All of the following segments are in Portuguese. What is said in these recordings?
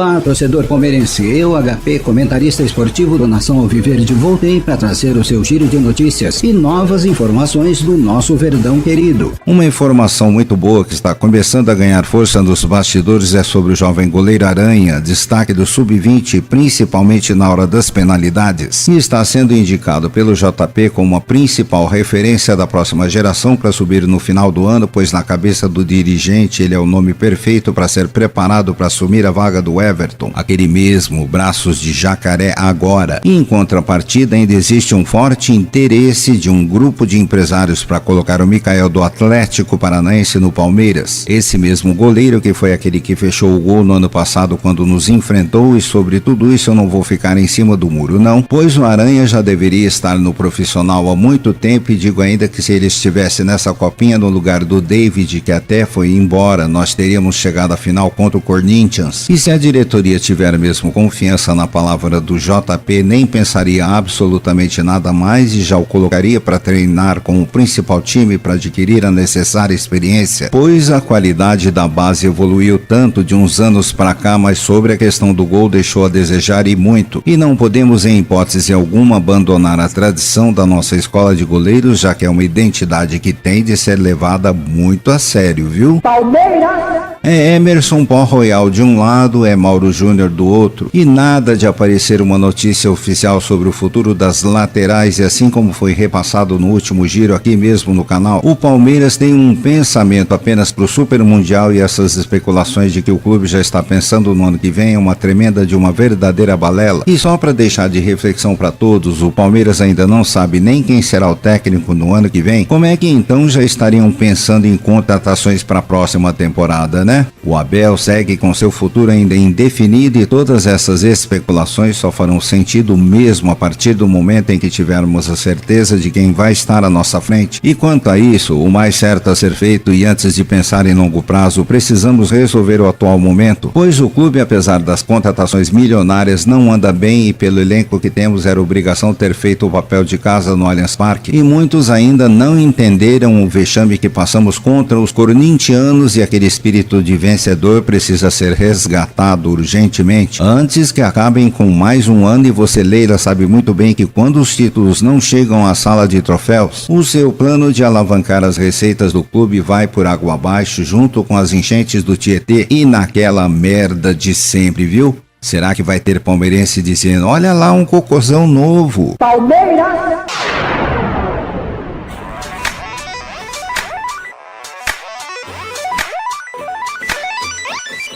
Olá, torcedor palmeirense. Eu, HP, comentarista esportivo do Nação Alviverde, voltei para trazer o seu giro de notícias e novas informações do nosso Verdão querido. Uma informação muito boa que está começando a ganhar força nos bastidores é sobre o jovem goleiro Aranha, destaque do Sub-20, principalmente na hora das penalidades, e está sendo indicado pelo JP como a principal referência da próxima geração para subir no final do ano, pois na cabeça do dirigente ele é o nome perfeito para ser preparado para assumir a vaga do Everton, aquele mesmo braços de jacaré agora. E em contrapartida ainda existe um forte interesse de um grupo de empresários para colocar o Micael do Atlético Paranaense no Palmeiras, esse mesmo goleiro que foi aquele que fechou o gol no ano passado quando nos enfrentou. E sobre tudo isso eu não vou ficar em cima do muro não, pois o Aranha já deveria estar no profissional há muito tempo, e digo ainda que se ele estivesse nessa copinha no lugar do David, que até foi embora, nós teríamos chegado à final contra o Corinthians. E se a diretoria tiver mesmo confiança na palavra do JP, nem pensaria absolutamente nada mais e já o colocaria para treinar com o principal time para adquirir a necessária experiência, pois a qualidade da base evoluiu tanto de uns anos para cá, mas sobre a questão do gol deixou a desejar e muito, e não podemos em hipótese alguma abandonar a tradição da nossa escola de goleiros, já que é uma identidade que tem de ser levada muito a sério, viu? Palmeiras! É Emerson Pó Royal de um lado, é Mauro Júnior do outro, e nada de aparecer uma notícia oficial sobre o futuro das laterais. E assim como foi repassado no último giro aqui mesmo no canal, o Palmeiras tem um pensamento apenas pro Super Mundial, e essas especulações de que o clube já está pensando no ano que vem é uma tremenda de uma verdadeira balela. E só para deixar de reflexão para todos, o Palmeiras ainda não sabe nem quem será o técnico no ano que vem. Como é que então já estariam pensando em contratações para a próxima temporada, né? O Abel segue com seu futuro ainda indefinido, e todas essas especulações só farão sentido mesmo a partir do momento em que tivermos a certeza de quem vai estar à nossa frente. E quanto a isso, o mais certo a ser feito, e antes de pensar em longo prazo, precisamos resolver o atual momento, pois o clube, apesar das contratações milionárias, não anda bem, e pelo elenco que temos era obrigação ter feito o papel de casa no Allianz Parque, e muitos ainda não entenderam o vexame que passamos contra os corintianos, e aquele espírito de vencedor precisa ser resgatado urgentemente, antes que acabem com mais um ano. E você, Leila, sabe muito bem que quando os títulos não chegam à sala de troféus, o seu plano de alavancar as receitas do clube vai por água abaixo, junto com as enchentes do Tietê e naquela merda de sempre, viu? Será que vai ter palmeirense dizendo: olha lá um cocôzão novo? Palmeiras!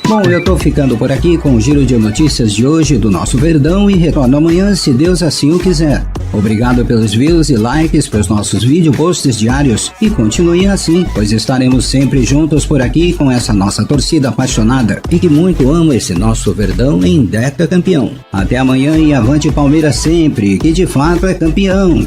Bom, eu tô ficando por aqui com o giro de notícias de hoje do nosso Verdão e retorno amanhã, se Deus assim o quiser. Obrigado pelos views e likes para os nossos vídeo posts diários, e continuem assim, pois estaremos sempre juntos por aqui com essa nossa torcida apaixonada e que muito ama esse nosso Verdão em Deca campeão. Até amanhã e avante Palmeiras sempre, que de fato é campeão.